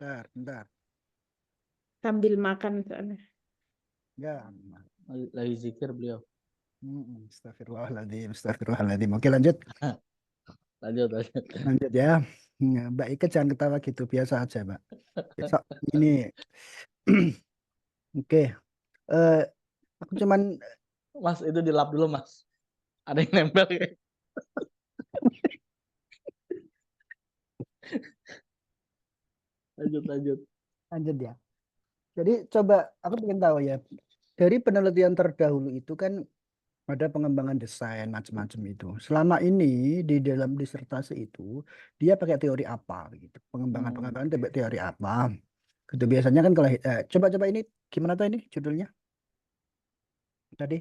Bentar, bentar. Sambil makan soalnya. Ya. Lagi zikir beliau. Astagfirullahaladzim, astagfirullahaladzim. Oke, lanjut. Lanjut, lanjut. Lanjut ya. Mbak Ika jangan ketawa gitu, biasa aja, Mbak. Besok ini. Oke. Eh, aku cuman Mas, itu dilap dulu, Mas. Ada yang nempel ya. Lanjut, lanjut. lanjut ya. Jadi coba aku ingin tahu ya. Dari penelitian terdahulu itu kan ada pengembangan desain macam-macam itu. Selama ini di dalam disertasi itu dia pakai teori apa gitu. Pengembangan teori apa. Gitu biasanya kan kalau coba-coba ini gimana tuh ini judulnya? Tadi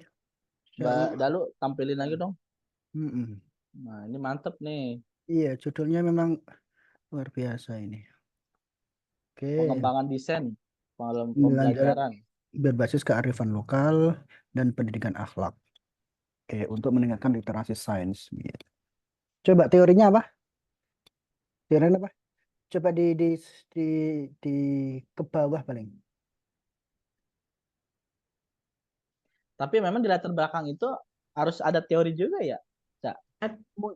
Mbak Dalu, tampilin lagi dong. Mm-mm. Nah, ini mantep nih. Iya, judulnya memang luar biasa ini. Oke, Pengembangan desain, pembelajaran pembelajaran. berbasis kearifan lokal dan pendidikan akhlak. Oke, untuk meningkatkan literasi sains. Gitu. Coba teorinya apa? Teorinya apa? Coba di di ke bawah paling. Tapi memang di latar belakang itu harus ada teori juga ya, Cak?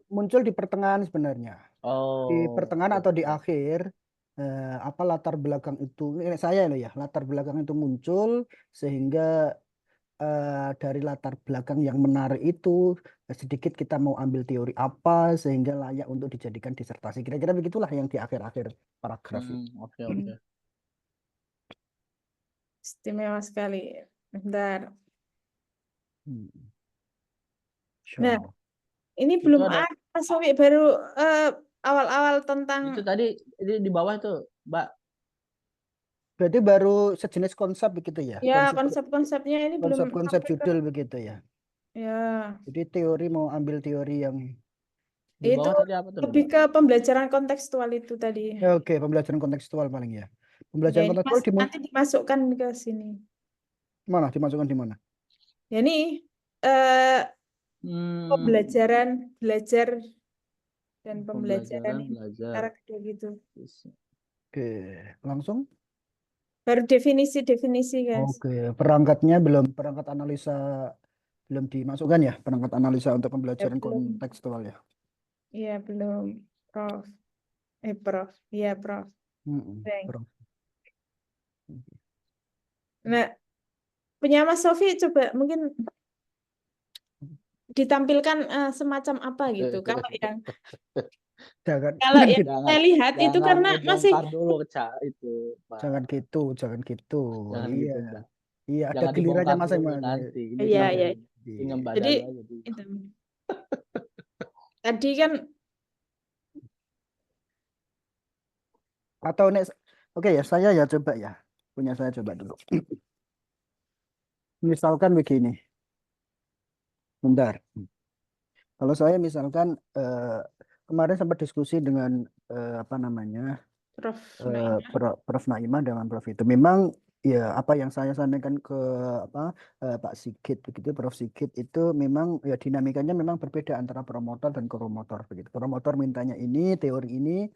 Muncul di pertengahan sebenarnya. Di Oh, pertengahan oke, atau di oke. akhir apa latar belakang itu ini saya loh ya, latar belakang itu muncul sehingga dari latar belakang yang menarik itu sedikit kita mau ambil teori apa sehingga layak untuk dijadikan disertasi. Kira-kira begitulah yang di akhir-akhir paragraf itu. Oke, oke. Istimewa sekali. Bentar. Hmm. Insya Nah, Allah. ini Itu belum ada, ada Mas Sofi, baru awal-awal tentang itu tadi di bawah itu, Mbak. Berarti baru sejenis konsep begitu ya, ya konsep konsep-konsepnya ini belum konsep-konsep sampai ke judul begitu ya. ya. Jadi teori mau ambil teori yang Di Itu bawah tadi apa tuh, lebih Mbak? ke pembelajaran kontekstual itu tadi. oke, pembelajaran kontekstual paling ya. Ya Pembelajaran ini kontekstual di nanti dimasukkan ke sini. mana? Dimasukkan di mana? Ya ini eh, Hmm, pembelajaran belajar dan pembelajaran pembelajaran, ini belajar. karakter gitu. Oke, langsung. Baru definisi-definisi guys. Oke, perangkatnya belum, perangkat analisa belum dimasukkan ya, perangkat analisa untuk Ya pembelajaran belum. kontekstual ya. Iya belum. Prof. Prof. Iya Prof. Baik. Prof. Nah, punya Mas Sofi coba mungkin ditampilkan semacam apa gitu. Kalau yang Jangan, kalau yang Jangan, saya lihat itu jangan karena masih dibongkar dulu, Cak, itu, Mbak. jangan gitu, jangan gitu. Jangan Iya, gitu, Mbak. iya ada Jangan gilirannya dibongkar dulu masing-masing. nanti. Ini iya kan ya. punya Mbak Jadi Dalu aja dulu. itu. Tadi kan Atau next, oke ya, saya ya coba ya, punya saya coba dulu. Misalkan begini, bentar. Kalau saya misalkan kemarin sempat diskusi dengan apa namanya Prof. Naima. Prof. Naimah dengan Prof itu memang ya apa yang saya sampaikan ke apa Pak Sigit begitu Prof Sigit itu memang ya dinamikanya memang berbeda antara promotor dan kopromotor begitu. Promotor mintanya ini teori ini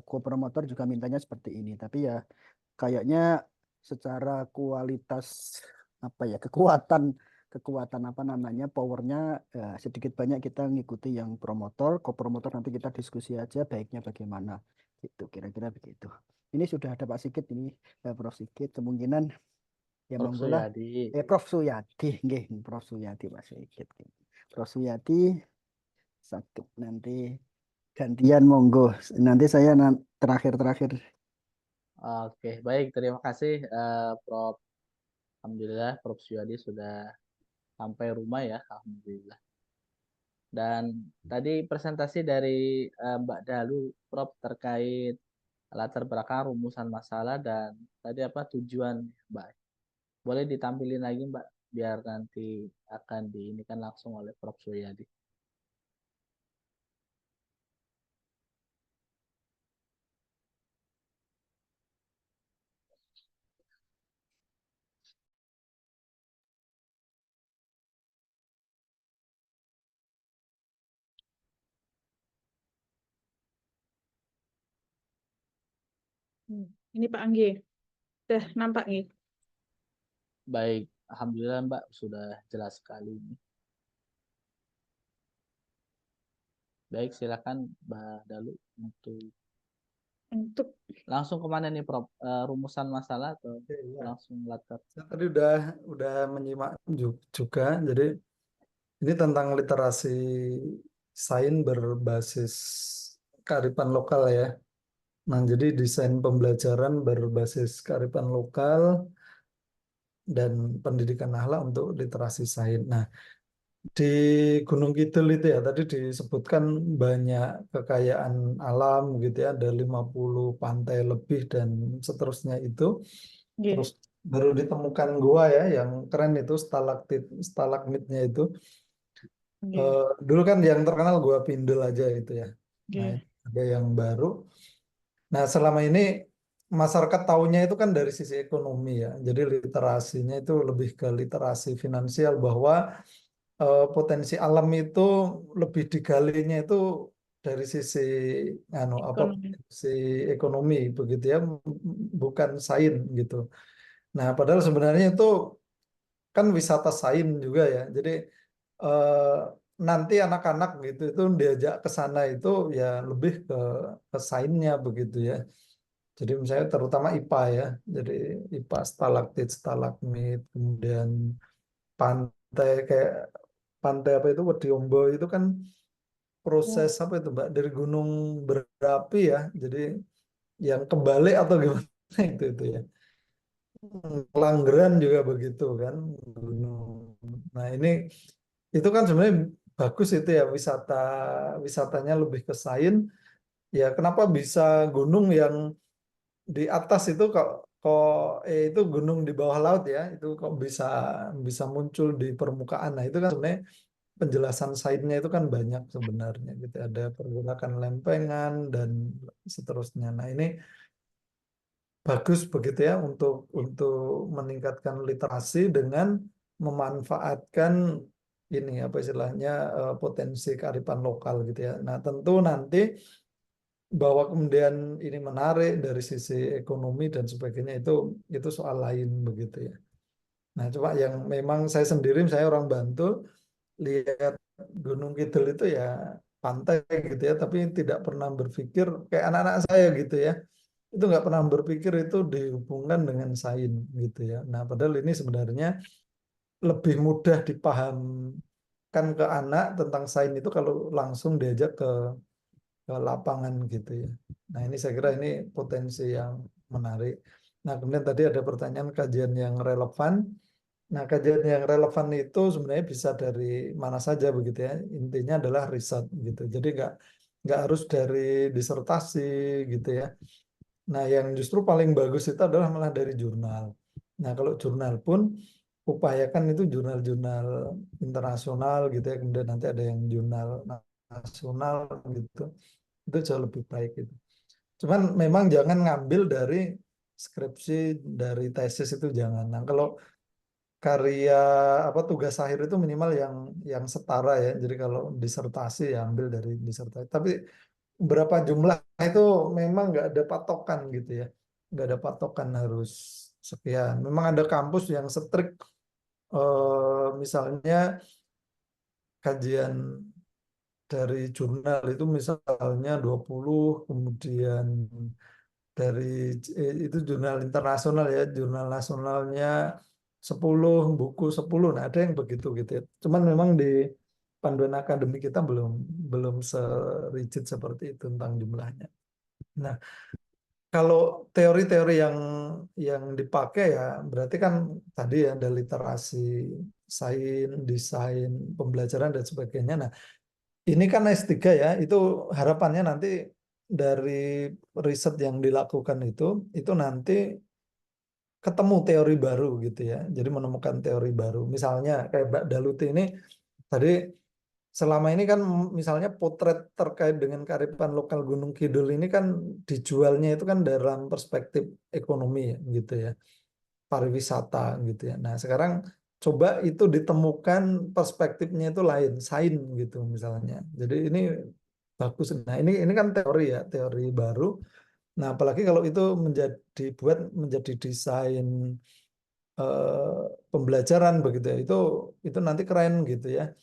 kopromotor juga mintanya seperti ini. Tapi ya kayaknya secara kualitas apa ya kekuatan kekuatan apa namanya powernya sedikit banyak kita ngikuti yang promotor, kopromotor nanti kita diskusi aja baiknya bagaimana gitu kira-kira begitu. Ini sudah ada Pak Sigit ini Prof Sigit kemungkinan ya Prof monggo lah Suyadi. Prof Suyadi nggih Prof Suyadi Pak Sigit. Prof Suyadi sakit nanti gantian monggo nanti saya terakhir-terakhir. Oke, baik. Terima kasih, Prof. Alhamdulillah, Prof Suyadi sudah sampai rumah ya. Alhamdulillah. Dan tadi presentasi dari Mbak Dalu, Prof, terkait latar belakang rumusan masalah dan tadi apa tujuan, Mbak. Boleh ditampilin lagi, Mbak, biar nanti akan diinikan langsung oleh Prof Suyadi. Ini Pak Anggi. Udah nampak nih. Baik, alhamdulillah Mbak sudah jelas sekali ini. Baik, silakan Mbak Dalu Untuk langsung kemana nih Prof? Rumusan masalah atau Iya. langsung latar? Saya tadi udah menyimak juga. Jadi ini tentang literasi sains berbasis kearifan lokal ya. Nah, jadi desain pembelajaran berbasis kearifan lokal dan pendidikan akhlak untuk literasi sains. Nah, di Gunung Kidul itu ya tadi disebutkan banyak kekayaan alam gitu ya, ada 50 pantai lebih dan seterusnya itu. Nggih. Terus baru ditemukan gua ya yang keren itu stalagmitnya itu. Nggih. Dulu kan yang terkenal gua Pindel aja itu ya. Nah, Nggih. ini ada yang baru. Nah, selama ini masyarakat tahunya itu kan dari sisi ekonomi ya. Jadi literasinya itu lebih ke literasi finansial bahwa potensi alam itu lebih digalinya itu dari sisi Ekonomi. potensi ekonomi begitu ya, bukan sains gitu. Nah, padahal sebenarnya itu kan wisata sains juga ya. Jadi eh, nanti anak-anak gitu itu diajak ke sana itu ya lebih ke sainsnya begitu ya. Jadi misalnya terutama IPA ya. Jadi IPA stalaktit, stalagmit, kemudian pantai kayak pantai apa itu Wediombo itu kan proses apa itu Mbak dari gunung berapi ya. Jadi yang kebalik atau gimana itu ya. Langgeran juga begitu kan gunung. Nah, ini itu kan sebenarnya bagus itu ya wisatanya lebih ke sains. Ya kenapa bisa gunung yang di atas itu kok itu gunung di bawah laut ya itu kok bisa muncul di permukaan. Nah, itu kan sebenarnya penjelasan sainsnya itu kan banyak sebenarnya gitu. Ada pergerakan lempengan dan seterusnya. Nah, ini bagus begitu ya untuk meningkatkan literasi dengan memanfaatkan ini apa istilahnya potensi kearifan lokal gitu ya. Nah, tentu nanti bahwa kemudian ini menarik dari sisi ekonomi dan sebagainya itu soal lain begitu ya. Nah, cuma yang memang saya sendiri, saya orang Bantul, lihat Gunung Kidul itu ya pantai gitu ya, tapi tidak pernah berpikir kayak anak-anak saya gitu ya, itu nggak pernah berpikir itu dihubungkan dengan sains gitu ya. Nah, padahal ini sebenarnya lebih mudah dipahamkan ke anak tentang sains itu kalau langsung diajak ke lapangan gitu ya. Nah, ini saya kira ini potensi yang menarik. Nah, kemudian tadi ada pertanyaan kajian yang relevan. Nah, kajian yang relevan itu sebenarnya bisa dari mana saja begitu ya. Intinya adalah riset gitu. Jadi nggak harus dari disertasi gitu ya. Nah, yang justru paling bagus itu adalah malah dari jurnal. Nah, kalau jurnal pun upayakan itu jurnal-jurnal internasional gitu ya. Kemudian nanti ada yang jurnal nasional gitu. Itu jauh lebih baik itu. Cuman memang jangan ngambil dari skripsi, dari tesis itu jangan. Nah, kalau karya apa tugas akhir itu minimal yang setara ya. Jadi kalau disertasi ya ambil dari disertasi. Tapi berapa jumlah itu memang nggak ada patokan gitu ya. Nggak ada patokan harus sekian. Memang ada kampus yang strict misalnya kajian dari jurnal itu misalnya 20, kemudian dari itu jurnal internasional ya, jurnal nasionalnya 10, buku 10. Nah, ada yang begitu gitu ya. Cuman memang di panduan akademik kita belum se-rigid seperti itu tentang jumlahnya. Nah, kalau teori-teori yang dipakai ya berarti kan tadi ya ada literasi sains, desain, pembelajaran dan sebagainya. Nah, ini kan S3 ya, itu harapannya nanti dari riset yang dilakukan itu nanti ketemu teori baru gitu ya. Jadi menemukan teori baru. Misalnya kayak Mbak Daluti ini tadi selama ini kan misalnya potret terkait dengan kearifan lokal Gunung Kidul ini kan dijualnya itu kan dalam perspektif ekonomi ya, gitu ya. Pariwisata gitu ya. Nah, sekarang coba itu ditemukan perspektifnya itu lain, sains gitu misalnya. Jadi ini bagus. Nah, ini kan teori ya, teori baru. Nah, apalagi kalau itu dibuat menjadi desain pembelajaran begitu ya, itu nanti keren gitu ya.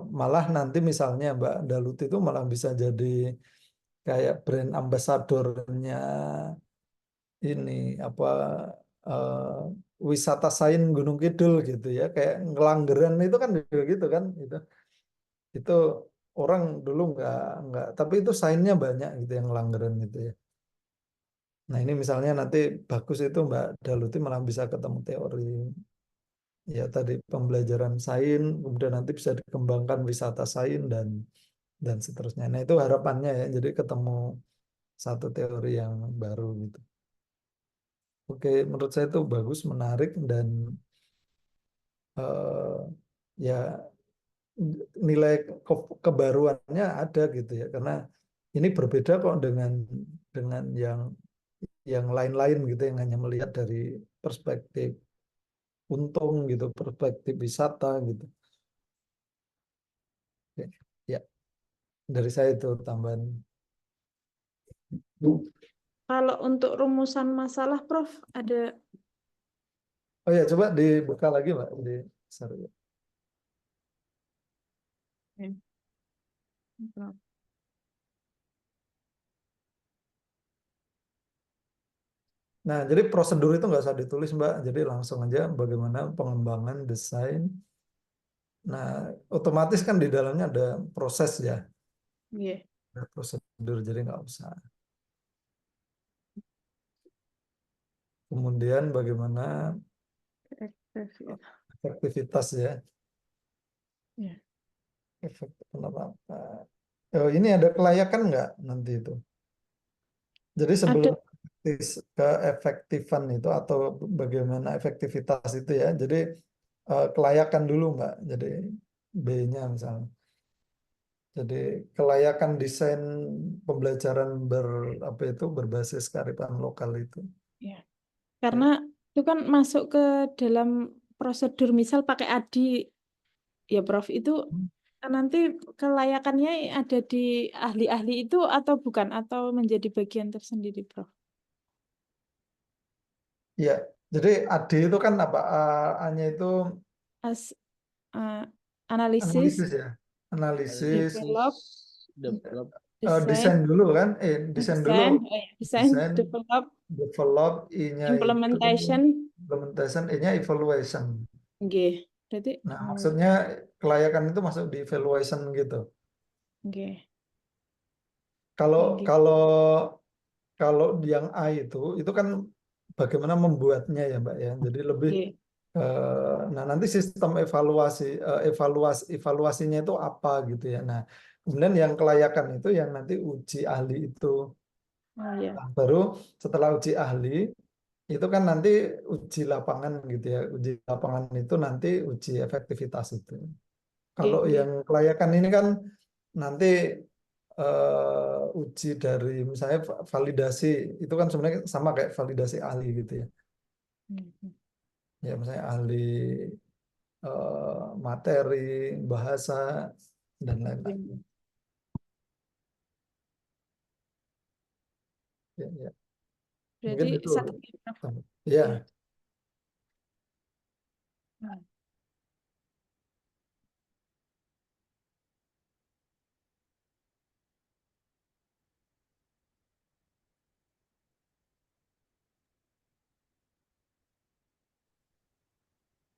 Malah nanti misalnya Mbak Dalut itu malah bisa jadi kayak brand ambasadornya ini apa eh, wisata sains Gunung Kidul gitu ya, kayak Ngelanggeran itu kan juga gitu kan, itu orang dulu nggak, tapi itu sainsnya banyak gitu yang Ngelanggeran gitu ya. Nah ini misalnya nanti bagus itu Mbak Daluti malah bisa ketemu teori ya tadi pembelajaran sains, kemudian nanti bisa dikembangkan wisata sains dan seterusnya. Nah itu harapannya ya, jadi ketemu satu teori yang baru gitu. Oke, menurut saya itu bagus, menarik dan eh, ya nilai kebaruannya ada gitu ya, karena ini berbeda kok dengan yang lain-lain gitu yang hanya melihat dari perspektif untung gitu, perspektif wisata gitu. Oke, ya, dari saya itu tambahan. Kalau untuk rumusan masalah, Prof, ada Oh ya, coba dibuka lagi Mbak. Sorry. Nah, jadi prosedur itu nggak usah ditulis Mbak. Jadi langsung aja bagaimana pengembangan desain. Nah, otomatis kan di dalamnya ada proses ya. Iya. Ada prosedur, jadi nggak usah. Kemudian bagaimana efektivitas ya. Iya. Efek penerapan. Oh, ini ada kelayakan nggak nanti itu? Jadi Ada. sebelum keefektifan itu atau bagaimana efektivitas itu ya. Jadi kelayakan dulu Mbak. Jadi B-nya misalnya. Jadi kelayakan desain pembelajaran apa itu berbasis kearifan lokal itu. Iya. Karena itu kan masuk ke dalam prosedur, misal pakai ADI, ya Prof, itu nanti kelayakannya ada di ahli-ahli itu atau bukan, atau menjadi bagian tersendiri, Prof? Iya, jadi AD itu kan apa? A-nya itu As, analisis, analisis ya. Analisis, develop, develop, desain, desain dulu kan? Desain dulu. desain, desain, Desain, develop, develop, I-nya itu implementation, implementation, E-nya evaluation. G. Berarti Nah, maksudnya kelayakan itu masuk di evaluation gitu. G. Kalau G. kalau kalau yang A itu kan bagaimana membuatnya ya Mbak ya. Jadi lebih G. nah nanti sistem evaluasinya itu apa gitu ya. Nah, kemudian yang kelayakan itu yang nanti uji ahli itu. Oh ya. Nah, baru setelah uji ahli itu kan nanti uji lapangan gitu ya. Uji lapangan itu nanti uji efektivitas itu. Kalau G. yang kelayakan ini kan nanti uji dari misalnya validasi itu kan sebenarnya sama kayak validasi ahli gitu ya. Ya misalnya ahli materi, bahasa dan lain-lain. Ya, ya. Mungkin Berarti itu. satu, Prof. Ya.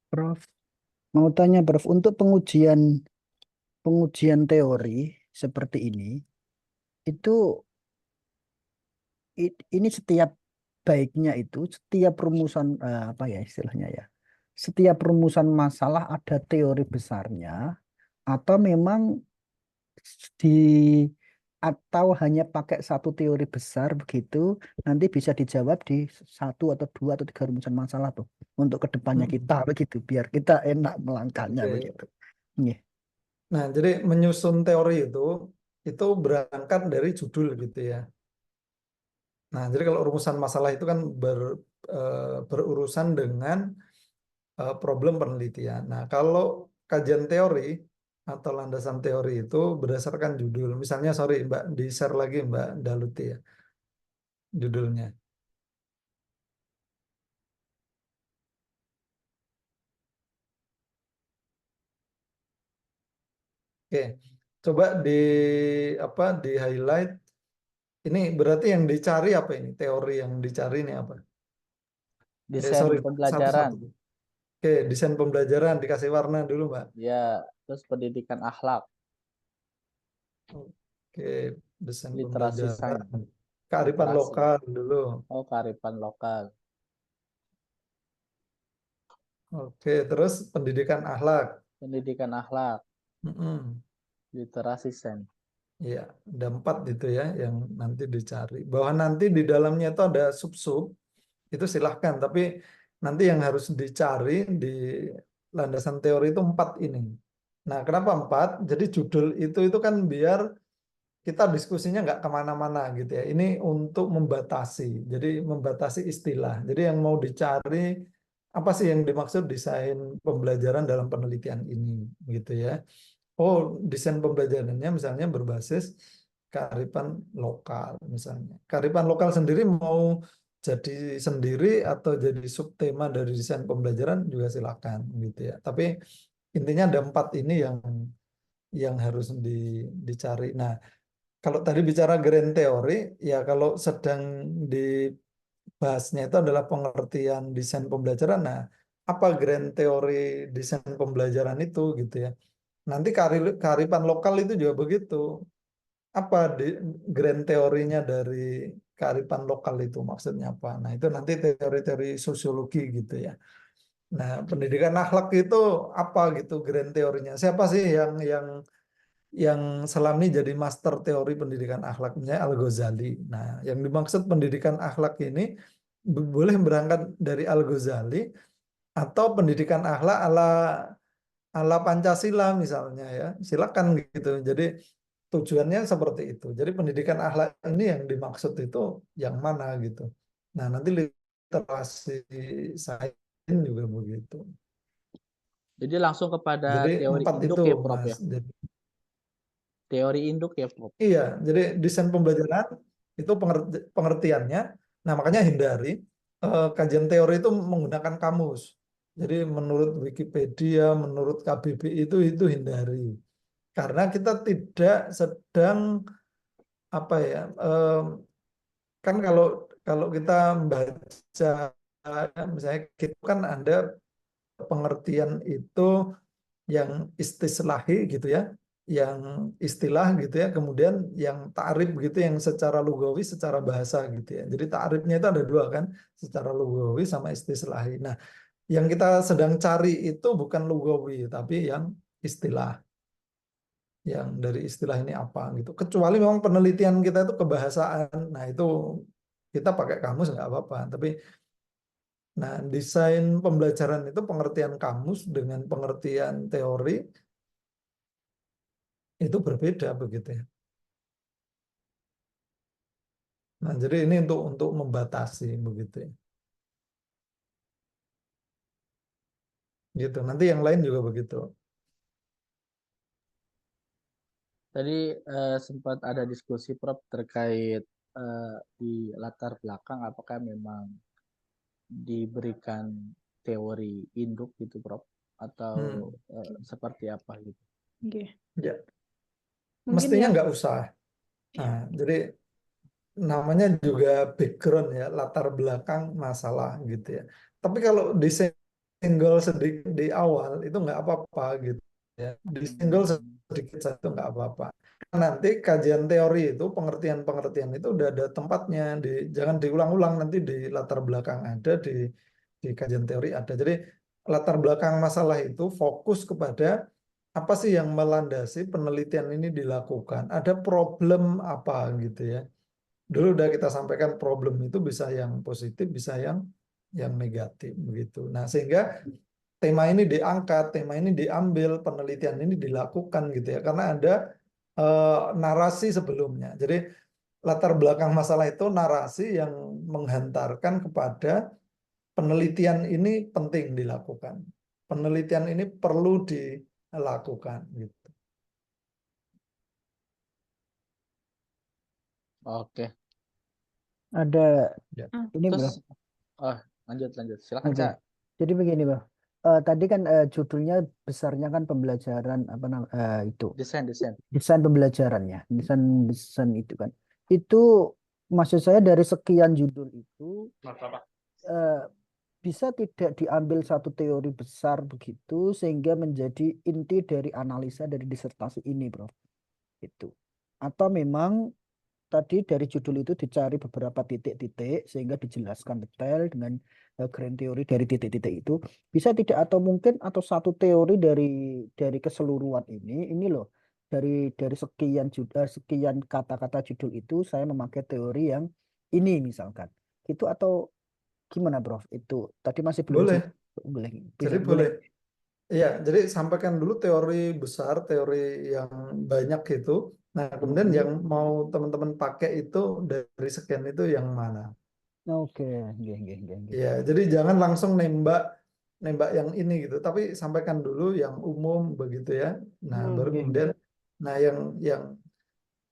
Prof, mau tanya Prof, untuk pengujian teori seperti itu ini setiap baiknya itu setiap rumusan apa ya istilahnya ya. Setiap rumusan masalah ada teori besarnya atau memang di atau hanya pakai satu teori besar begitu nanti bisa dijawab di satu atau dua atau tiga rumusan masalah tuh untuk kedepannya kita begitu biar kita enak melangkahnya Oke. begitu. Iya. Nah, jadi menyusun teori itu berangkat dari judul gitu ya. Nah, jadi kalau rumusan masalah itu kan berurusan dengan problem penelitian. Nah, kalau kajian teori atau landasan teori itu berdasarkan judul. Misalnya, sorry Mbak, di-share lagi Mbak Daluti ya. judulnya. Oke, coba di highlight. Ini berarti yang dicari apa ini? Teori yang dicari ini apa? Desain Sorry, pembelajaran, satu-satu. Oke, desain pembelajaran dikasih warna dulu, Mbak. ya, terus pendidikan akhlak, Oke, desain literasi pembelajaran. sains, Kearifan literasi, lokal dulu. oh kearifan lokal, Oke, terus pendidikan akhlak. pendidikan akhlak, Mm-mm. literasi sains. Iya, ada 4 itu ya yang nanti dicari. Bahwa nanti di dalamnya itu ada sub-sub, itu silahkan. Tapi nanti yang harus dicari di landasan teori itu 4 ini. Nah, kenapa 4? Jadi judul itu kan biar kita diskusinya nggak kemana-mana gitu ya. Ini untuk membatasi, jadi membatasi istilah. Jadi yang mau dicari apa sih yang dimaksud desain pembelajaran dalam penelitian ini gitu ya. Oh, desain pembelajarannya misalnya berbasis kearifan lokal misalnya. Kearifan lokal sendiri mau jadi sendiri atau jadi subtema dari desain pembelajaran juga silakan gitu ya. Tapi intinya ada 4 ini yang harus dicari. Nah, kalau tadi bicara grand theory, ya kalau sedang dibahasnya itu adalah pengertian desain pembelajaran. Nah, apa grand theory desain pembelajaran itu gitu ya. Nanti kearifan lokal itu juga begitu. Apa grand teorinya dari kearifan lokal itu maksudnya apa? Nah, itu nanti teori-teori sosiologi gitu ya. Nah, pendidikan akhlak itu apa gitu grand teorinya? Siapa sih yang selama ini jadi master teori pendidikan akhlak, misalnya Al-Ghazali. Nah, yang dimaksud pendidikan akhlak ini boleh berangkat dari Al-Ghazali atau pendidikan akhlak ala Pancasila misalnya ya. Silakan gitu. Jadi tujuannya seperti itu. Jadi pendidikan akhlak ini yang dimaksud itu yang mana gitu. Nah, nanti literasi sains juga begitu. Jadi langsung kepada Jadi teori 4 induk itu, ya, Prof Mas. ya. Teori induk ya, Prof. Iya, jadi desain pembelajaran itu pengertiannya. Nah, makanya hindari kajian teori itu menggunakan kamus. Jadi menurut Wikipedia, menurut KBBI itu hindari. Karena kita tidak sedang apa ya? Kan kalau kita membaca misalnya kita kan ada pengertian itu yang istislahi gitu ya, yang istilah gitu ya, kemudian yang ta'rif gitu, yang secara lugawi, secara bahasa gitu ya. Jadi ta'rifnya itu ada 2 kan, secara lugawi sama istislahi. Nah, yang kita sedang cari itu bukan lugawi, tapi yang istilah. Yang dari istilah ini apa gitu. Kecuali memang penelitian kita itu kebahasaan. Nah, itu kita pakai kamus nggak apa-apa. Tapi nah, desain pembelajaran itu pengertian kamus dengan pengertian teori itu berbeda begitu ya. Nah, jadi ini untuk membatasi begitu ya. Gitu. Nanti yang lain juga begitu. Tadi sempat ada diskusi, Prof, terkait di latar belakang apakah memang diberikan teori induk gitu, Prof, atau seperti apa gitu. Oke. Ya, Mungkin mestinya yang nggak usah. Nah, jadi namanya juga background ya, latar belakang masalah gitu ya. Tapi kalau disenggol sedikit di awal itu nggak apa-apa gitu ya. Disenggol sedikit saja itu nggak apa-apa. Nanti kajian teori itu, pengertian-pengertian itu udah ada tempatnya. Jangan diulang-ulang, nanti di latar belakang ada, di kajian teori ada. Jadi latar belakang masalah itu fokus kepada apa sih yang melandasi penelitian ini dilakukan. Ada problem apa gitu ya. Dulu udah kita sampaikan problem itu bisa yang positif, bisa yang negatif begitu. Nah, sehingga tema ini diangkat, tema ini diambil, penelitian ini dilakukan gitu ya. Karena ada narasi sebelumnya. Jadi latar belakang masalah itu narasi yang menghantarkan kepada penelitian ini penting dilakukan. Penelitian ini perlu dilakukan gitu. Oke. ada Ya. ini bro. Terus, lanjut. Silakan, Oke. Cak. Jadi begini bro. Tadi kan judulnya besarnya kan pembelajaran apa namanya itu Desain. desain pembelajarannya, desain itu kan. Itu maksud saya dari sekian judul itu eh, bisa tidak diambil satu teori besar begitu sehingga menjadi inti dari analisa dari disertasi ini, bro. Itu. Atau memang tadi dari judul itu dicari beberapa titik-titik sehingga dijelaskan detail dengan grand teori dari titik-titik itu bisa tidak atau mungkin atau satu teori dari keseluruhan ini loh dari sekian kata-kata judul itu saya memakai teori yang ini misalkan itu atau gimana bro itu tadi masih belum Boleh, boleh bisa jadi boleh. boleh. Iya, jadi sampaikan dulu teori besar, teori yang banyak itu. Nah, kemudian yang mau teman-teman pakai itu dari sekian itu yang mana? Oke, nggih, nggih, nggih, nggih. Ya, jadi jangan langsung nembak yang ini gitu, tapi sampaikan dulu yang umum begitu ya. Nah, baru Nggih, nggih. kemudian, nah yang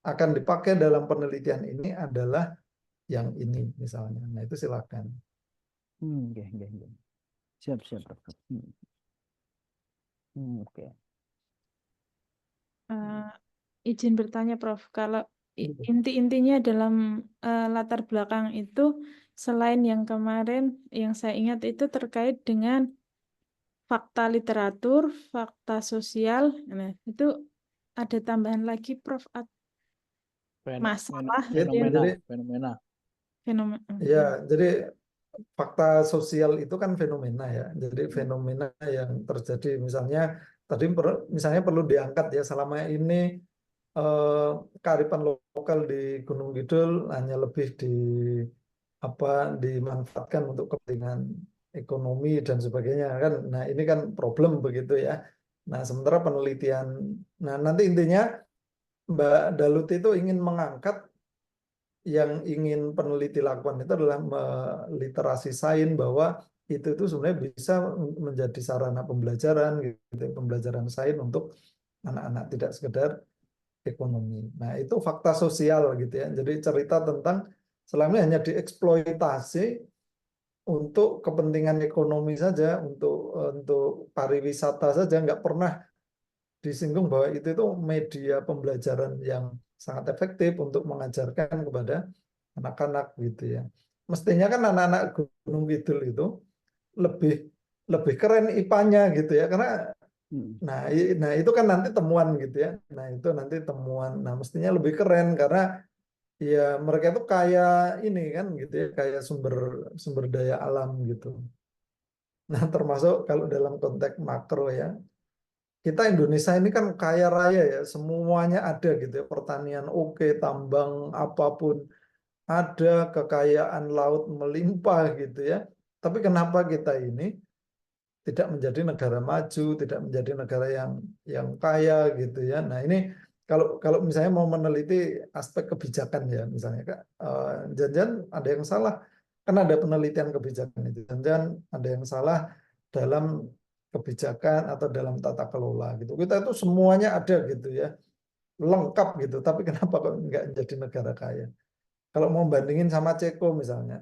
akan dipakai dalam penelitian ini adalah yang ini misalnya. Nah, itu silakan. Nggih, nggih, nggih. Siap, siap, Prof. Oke. Eh, izin bertanya, Prof. Kalau Iya. inti-intinya dalam latar belakang itu, selain yang kemarin yang saya ingat itu terkait dengan fakta literatur, fakta sosial, nah itu ada tambahan lagi, Prof. Masalah Ya, itu yang jadi Fenomena. fenomena. ya, jadi fakta sosial itu kan fenomena ya. Jadi fenomena yang terjadi misalnya tadi misalnya perlu diangkat ya selama ini eh, kearifan lokal di Gunung Kidul hanya lebih dimanfaatkan untuk kepentingan ekonomi dan sebagainya kan. Nah, ini kan problem begitu ya. Nah, sementara penelitian nah nanti intinya Mbak Dalut itu ingin mengangkat yang ingin peneliti lakukan itu adalah literasi sains bahwa itu sebenarnya bisa menjadi sarana pembelajaran gitu, pembelajaran sains untuk anak-anak tidak sekedar ekonomi. Nah, itu fakta sosial gitu ya. Jadi cerita tentang selama ini hanya dieksploitasi untuk kepentingan ekonomi saja, untuk pariwisata saja, nggak pernah disinggung bahwa itu media pembelajaran yang sangat efektif untuk mengajarkan kepada anak-anak gitu ya. Mestinya kan anak-anak Gunung Kidul itu lebih lebih keren IPA-nya gitu ya, karena nah itu kan nanti temuan gitu ya. Nah, itu nanti temuan. Nah, mestinya lebih keren karena ya mereka itu kaya ini kan gitu ya, kaya sumber sumber daya alam gitu. Nah, termasuk kalau dalam konteks makro ya, kita Indonesia ini kan kaya raya ya, semuanya ada gitu ya, pertanian oke, tambang apapun ada, kekayaan laut melimpah gitu ya. Tapi kenapa kita ini tidak menjadi negara maju, tidak menjadi negara yang kaya gitu ya. Nah, ini kalau misalnya mau meneliti aspek kebijakan ya, misalnya Kak, jangan-jangan ada yang salah, kan ada penelitian kebijakan itu. Jangan-jangan ada yang salah dalam kebijakan atau dalam tata kelola gitu. Kita itu semuanya ada gitu ya, lengkap gitu. Tapi kenapa kok nggak jadi negara kaya? Kalau mau bandingin sama Ceko misalnya,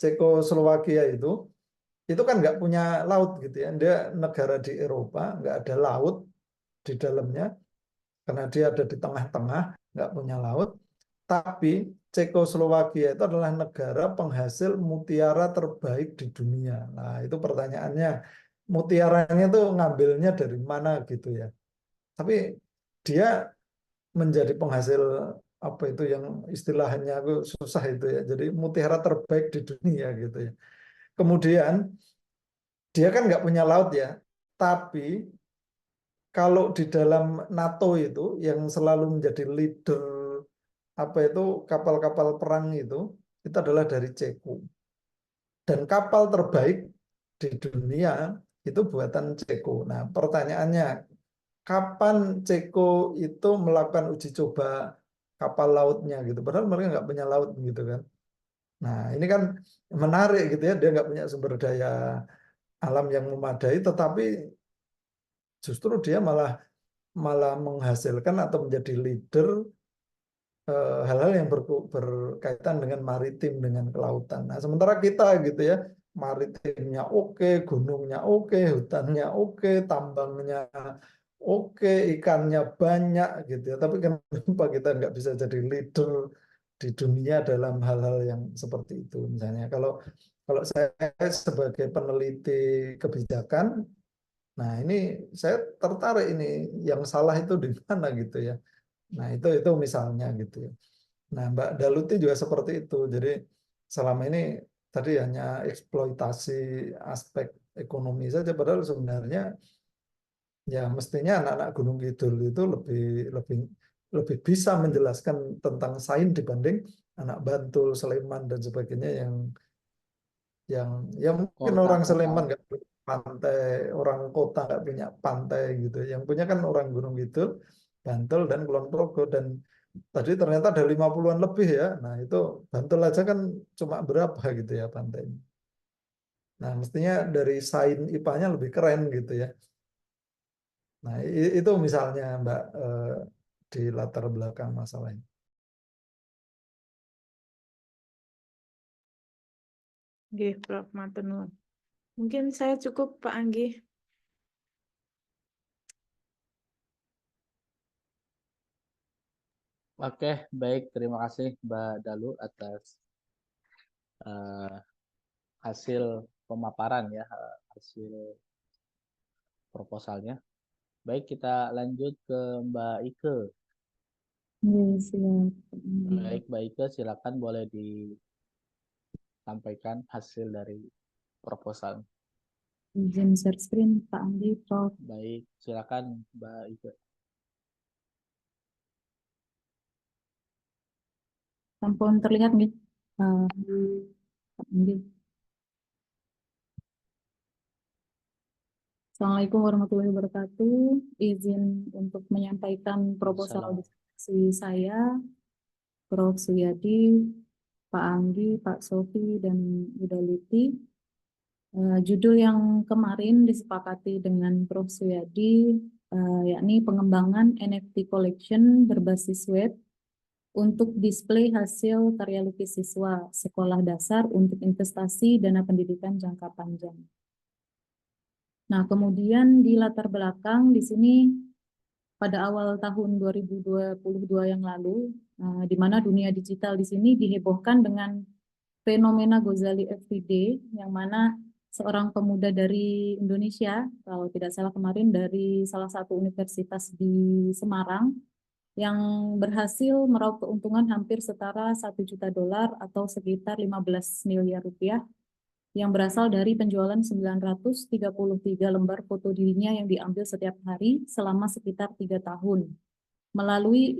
Cekoslowakia itu kan nggak punya laut gitu ya. Dia negara di Eropa, nggak ada laut di dalamnya, karena dia ada di tengah-tengah, nggak punya laut. Tapi Cekoslowakia itu adalah negara penghasil mutiara terbaik di dunia. Nah, itu pertanyaannya, mutiaranya itu ngambilnya dari mana gitu ya. Tapi dia menjadi penghasil apa itu yang istilahnya aku susah itu ya. Jadi mutiara terbaik di dunia gitu ya. Kemudian dia kan nggak punya laut ya, tapi kalau di dalam NATO itu yang selalu menjadi leader apa itu kapal-kapal perang itu adalah dari Ceko. Dan kapal terbaik di dunia itu buatan Ceko. Nah, pertanyaannya, kapan Ceko itu melakukan uji coba kapal lautnya gitu? Padahal mereka nggak punya laut gitu kan. Nah, ini kan menarik gitu ya, dia nggak punya sumber daya alam yang memadai, tetapi justru dia malah malah menghasilkan atau menjadi leader hal-hal yang berkaitan dengan maritim, dengan kelautan. Nah, sementara kita gitu ya, maritimnya oke, gunungnya oke, hutannya oke, tambangnya oke, ikannya banyak gitu ya. Tapi kenapa kita nggak bisa jadi leader di dunia dalam hal-hal yang seperti itu? Misalnya kalau saya sebagai peneliti kebijakan, nah ini saya tertarik ini yang salah itu di mana gitu ya. Nah, itu misalnya gitu ya. Nah, Mbak Daluti juga seperti itu. Jadi selama ini tadi hanya eksploitasi aspek ekonomi saja, padahal sebenarnya ya mestinya anak-anak Gunung Kidul itu lebih lebih lebih bisa menjelaskan tentang sains dibanding anak Bantul, Sleman dan sebagainya yang mungkin orang Kota-kota. Sleman nggak punya pantai, orang kota nggak punya pantai gitu. Yang punya kan orang Gunung Kidul, Bantul dan Kulon Progo, dan tadi ternyata ada 50-an lebih ya. Nah, itu Bantul aja kan cuma berapa gitu ya pantainya. Nah, mestinya dari sains IPA-nya lebih keren gitu ya. Nah, itu misalnya Mbak, di latar belakang masalahnya. Nggih, Prof. Matur nuwun. Mungkin saya cukup, Pak Anggi. Oke, baik. Terima kasih Mbak Dalu atas hasil pemaparan ya, hasil proposalnya. Baik, kita lanjut ke Mbak Ike. Baik, Mbak Ike, silakan boleh disampaikan hasil dari proposal. Izin share screen Pak Andi, Prof. Baik, silakan Mbak Ike. Sampun terlihat nggih? Pak Andi. Assalamualaikum warahmatullahi wabarakatuh. Izin untuk menyampaikan proposal Salam. diskusi saya, Prof. Suyadi, Pak Anggi, Pak Sofi, dan Bu Daluti. Judul yang kemarin disepakati dengan Prof. Suyadi, yakni pengembangan NFT collection berbasis web untuk display hasil karya lukis siswa sekolah dasar untuk investasi dana pendidikan jangka panjang. Nah, kemudian di latar belakang di sini pada awal tahun 2022 yang lalu, di mana dunia digital di sini dihebohkan dengan fenomena Ghazali Everyday, yang mana seorang pemuda dari Indonesia, kalau tidak salah kemarin dari salah satu universitas di Semarang, yang berhasil meraup keuntungan hampir setara 1 juta dolar atau sekitar 15 miliar rupiah yang berasal dari penjualan 933 lembar foto dirinya yang diambil setiap hari selama sekitar 3 tahun melalui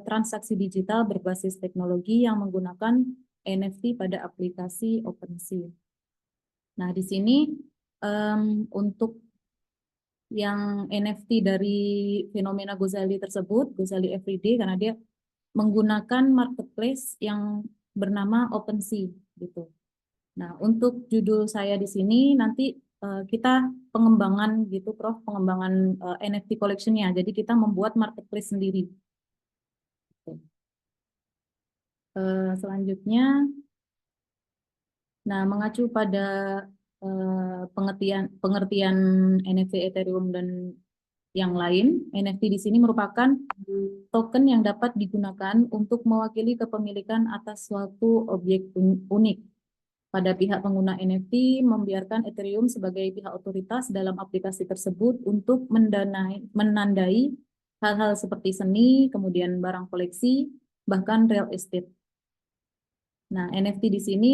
transaksi digital berbasis teknologi yang menggunakan NFT pada aplikasi OpenSea. Nah, di sini untuk yang NFT dari fenomena Ghazali tersebut, Ghazali Everyday, karena dia menggunakan marketplace yang bernama OpenSea gitu. Nah, untuk judul saya di sini nanti kita pengembangan gitu, Prof, pengembangan NFT collection-nya. Jadi kita membuat marketplace sendiri. Selanjutnya, nah mengacu pada pengertian NFT Ethereum dan yang lain, NFT di sini merupakan token yang dapat digunakan untuk mewakili kepemilikan atas suatu objek unik. Pada pihak pengguna NFT membiarkan Ethereum sebagai pihak otoritas dalam aplikasi tersebut untuk menandai hal-hal seperti seni, kemudian barang koleksi, bahkan real estate. Nah, NFT di sini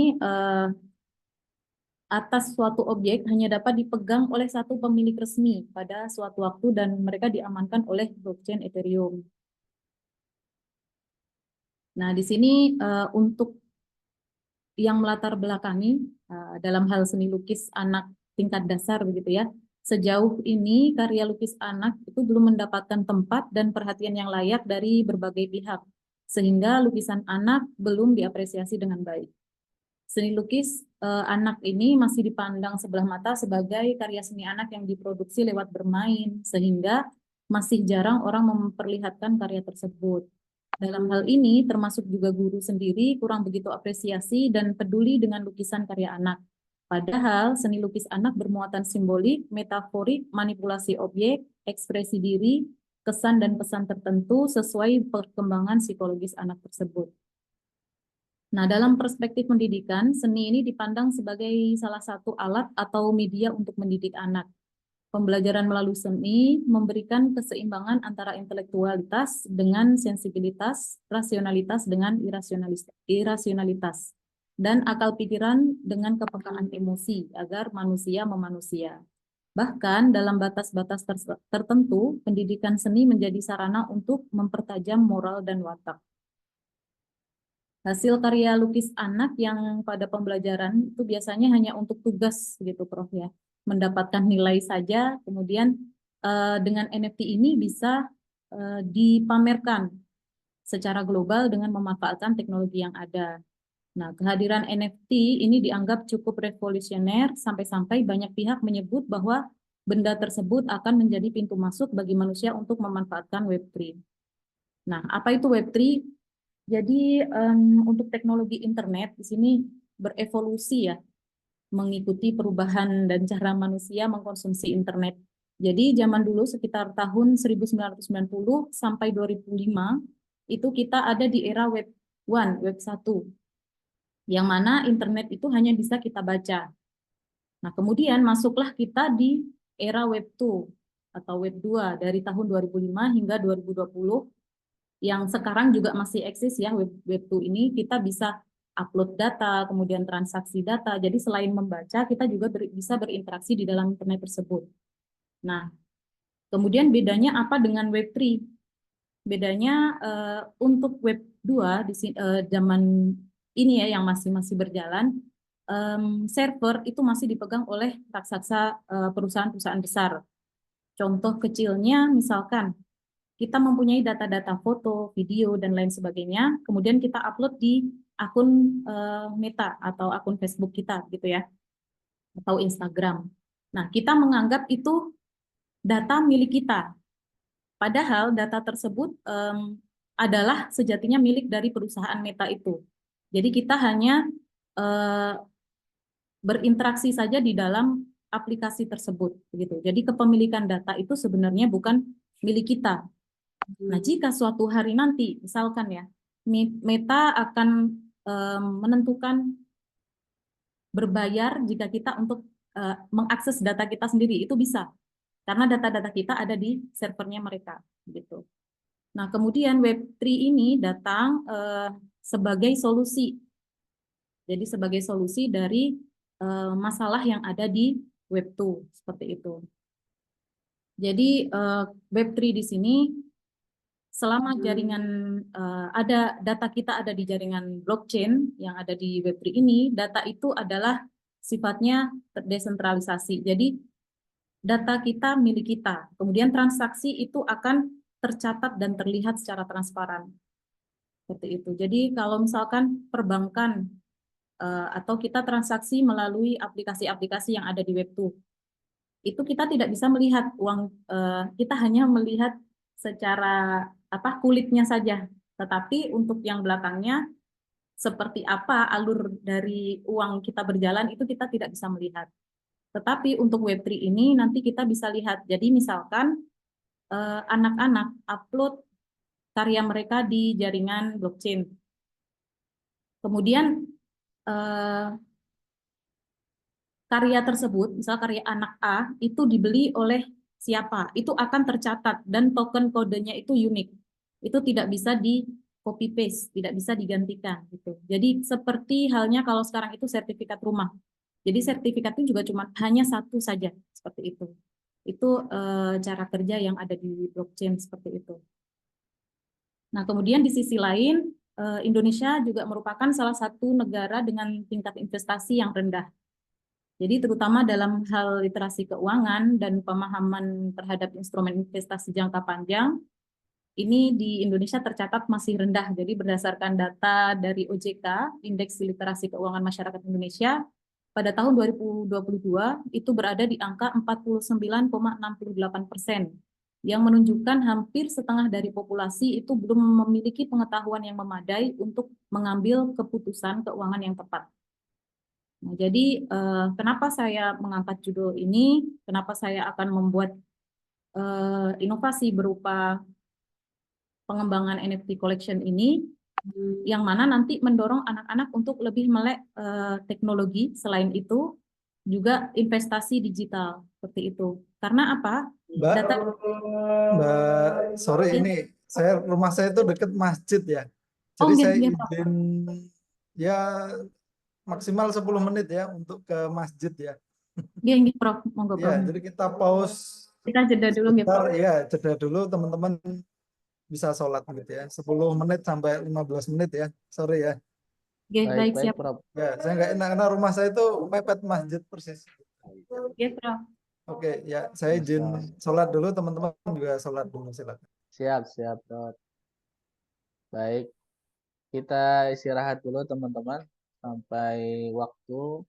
atas suatu objek hanya dapat dipegang oleh satu pemilik resmi pada suatu waktu dan mereka diamankan oleh blockchain Ethereum. Nah, di sini untuk yang melatar belakangi dalam hal seni lukis anak tingkat dasar begitu ya. Sejauh ini karya lukis anak itu belum mendapatkan tempat dan perhatian yang layak dari berbagai pihak, sehingga lukisan anak belum diapresiasi dengan baik. Seni lukis anak ini masih dipandang sebelah mata sebagai karya seni anak yang diproduksi lewat bermain, sehingga masih jarang orang memperlihatkan karya tersebut. Dalam hal ini termasuk juga guru sendiri kurang begitu apresiasi dan peduli dengan lukisan karya anak. Padahal seni lukis anak bermuatan simbolik, metaforik, manipulasi objek, ekspresi diri, kesan dan pesan tertentu sesuai perkembangan psikologis anak tersebut. Nah, dalam perspektif pendidikan, seni ini dipandang sebagai salah satu alat atau media untuk mendidik anak. Pembelajaran melalui seni memberikan keseimbangan antara intelektualitas dengan sensibilitas, rasionalitas dengan irasionalitas, dan akal pikiran dengan kepekaan emosi agar manusia memanusia. Bahkan dalam batas-batas tertentu, pendidikan seni menjadi sarana untuk mempertajam moral dan watak. Hasil karya lukis anak yang pada pembelajaran itu biasanya hanya untuk tugas gitu Prof ya. Mendapatkan nilai saja, kemudian dengan NFT ini bisa dipamerkan secara global dengan memanfaatkan teknologi yang ada. Nah, kehadiran NFT ini dianggap cukup revolusioner sampai-sampai banyak pihak menyebut bahwa benda tersebut akan menjadi pintu masuk bagi manusia untuk memanfaatkan Web3. Nah, apa itu Web3? Jadi untuk teknologi internet di sini berevolusi ya, mengikuti perubahan dan cara manusia mengkonsumsi internet. Jadi zaman dulu sekitar tahun 1990 sampai 2005 itu kita ada di era Web 1, Web 1, yang mana internet itu hanya bisa kita baca. Nah, kemudian masuklah kita di era Web 2 atau Web 2 dari tahun 2005 hingga 2020. Yang sekarang juga masih eksis ya, Web 2 ini kita bisa upload data, kemudian transaksi data. Jadi selain membaca, kita juga bisa berinteraksi di dalam internet tersebut. Nah, kemudian bedanya apa dengan Web 3? Bedanya untuk Web 2 di zaman ini ya yang masih berjalan, server itu masih dipegang oleh raksasa perusahaan-perusahaan besar. Contoh kecilnya misalkan kita mempunyai data-data foto, video, dan lain sebagainya, kemudian kita upload di akun Meta atau akun Facebook kita, gitu ya, atau Instagram. Nah, kita menganggap itu data milik kita. Padahal data tersebut adalah sejatinya milik dari perusahaan Meta itu. Jadi kita hanya berinteraksi saja di dalam aplikasi tersebut, gitu. Jadi kepemilikan data itu sebenarnya bukan milik kita. Nah, jika suatu hari nanti, misalkan ya, Meta akan menentukan berbayar jika kita untuk mengakses data kita sendiri, itu bisa. Karena data-data kita ada di servernya mereka. Gitu. Nah, kemudian Web3 ini datang sebagai solusi. Jadi sebagai solusi dari masalah yang ada di Web2, seperti itu. Jadi Web3 di sini selama jaringan ada data kita ada di jaringan blockchain yang ada di Web3 ini, data itu adalah sifatnya terdesentralisasi. Jadi data kita milik kita. Kemudian transaksi itu akan tercatat dan terlihat secara transparan. Seperti itu. Jadi kalau misalkan perbankan atau kita transaksi melalui aplikasi-aplikasi yang ada di Web2, itu kita tidak bisa melihat uang, kita hanya melihat secara kulitnya saja, tetapi untuk yang belakangnya seperti apa alur dari uang kita berjalan itu kita tidak bisa melihat. Tetapi untuk Web3 ini nanti kita bisa lihat. Jadi misalkan anak-anak upload karya mereka di jaringan blockchain. Kemudian karya tersebut, misal karya anak A itu dibeli oleh siapa, itu akan tercatat dan token kodenya itu unik. Itu tidak bisa di copy paste, tidak bisa digantikan gitu. Jadi seperti halnya kalau sekarang itu sertifikat rumah. Jadi sertifikat itu juga cuma hanya satu saja, seperti itu. Itu cara kerja yang ada di blockchain seperti itu. Nah, kemudian di sisi lain, Indonesia juga merupakan salah satu negara dengan tingkat investasi yang rendah. Jadi terutama dalam hal literasi keuangan dan pemahaman terhadap instrumen investasi jangka panjang, ini di Indonesia tercatat masih rendah. Jadi berdasarkan data dari OJK, Indeks Literasi Keuangan Masyarakat Indonesia, pada tahun 2022 itu berada di angka 49,68%. yang menunjukkan hampir setengah dari populasi itu belum memiliki pengetahuan yang memadai untuk mengambil keputusan keuangan yang tepat. Nah, jadi kenapa saya mengangkat judul ini? Kenapa saya akan membuat inovasi berupa pengembangan NFT collection ini, yang mana nanti mendorong anak-anak untuk lebih melek teknologi. Selain itu, juga investasi digital seperti itu. Karena apa? Mbak, Data sorry ya. ini rumah saya itu dekat masjid ya. Oh, Jadi nggih, saya nggih, Prof. izin ya maksimal 10 menit ya untuk ke masjid ya. Nggih, nggih, Prof. Monggo, Ya, Prof. jadi kita pause Kita jeda dulu nggih, sebentar Prof. ya, jeda dulu teman-teman bisa sholat gitu ya. 10 menit sampai 15 menit ya. Sorry ya. Nggih, Baik, baik, baik, siap. Prof. Ya, saya nggak enak karena rumah saya itu mepet masjid persis. Nggih, Prof. Oke, ya saya izin sholat dulu, teman-teman juga sholat dulu silakan. Siap, siap, Prof. Baik, kita istirahat dulu teman-teman sampai waktu